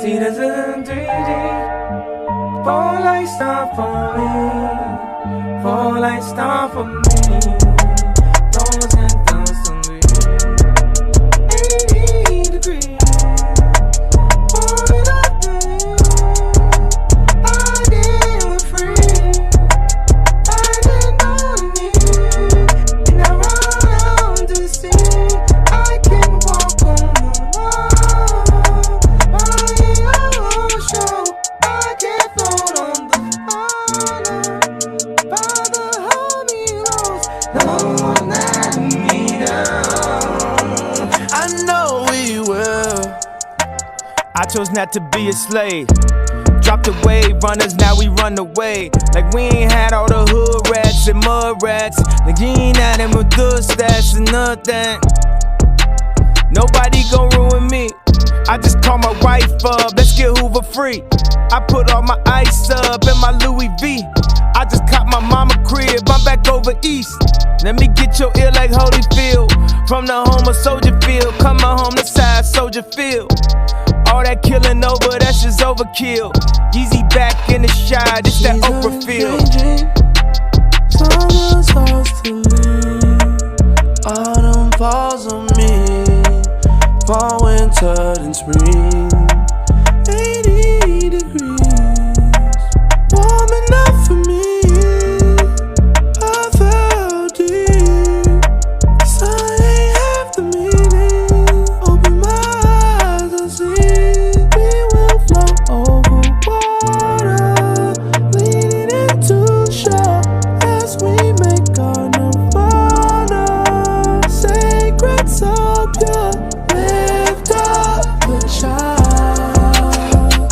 See, this isn't 3D. Fall like star for me. Fall like star for me. Those and those on me. 80 degrees. Falling up there. I didn't free. I didn't know me. And I run out to see. I can walk on the wall. By the show. I can float on the water. Father, hold me close. Don't let me down. I know we will. I chose not to be a slave. Dropped away, runners, now we run away. Like we ain't had all the hood rats and mud rats. Like you ain't had them with good stats and nothing. Nobody gon' ruin me. I just call my wife up, let's get Hoover free. I put all my ice up in my Louis V. I just caught my mama crib, I'm back over east. Let me get your ear like Holyfield. From the home of Soldier Field, coming home the side Soldier Field. All that killing over, that's just overkill. Yeezy back in the shy, this that Oprah feel. Summer starts to leave, autumn falls on me, fall, winter, and spring. 80 degrees, warm enough for me. I fell deep, 'cause I ain't half the meaning. Open my eyes and see, we will float over water, leaning into shore as we make our nirvana. Sacred, so pure, lift up the child.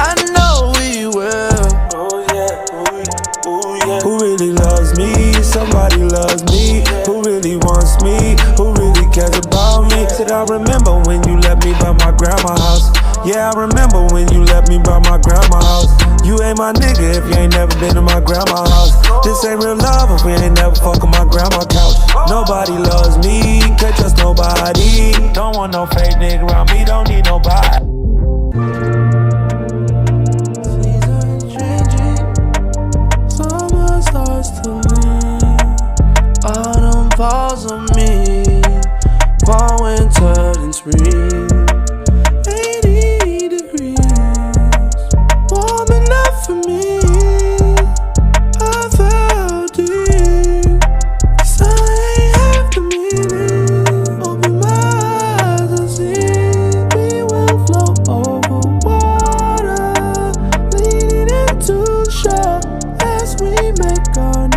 I know we will. Oh yeah, ooh yeah. Who really loves me? Somebody loves me. Who really wants me? Who really cares about me? Said I remember when you left me by my grandma's house. Yeah, I remember when you left me by my grandma's house. You ain't my nigga if you ain't never been to my grandma's house. This ain't real love if we ain't never fuck on my grandma's couch. Nobody loves me, can't trust nobody. Don't want no fake nigga around me, don't need nobody. Seasons changing, summer starts to leave, autumn falls on me, fall, winter, and spring. 80 degrees, warm enough for me. I fell deep, 'cause I ain't half the meaning. Open my eyes and see, we will float over water, leaning into shore as we make our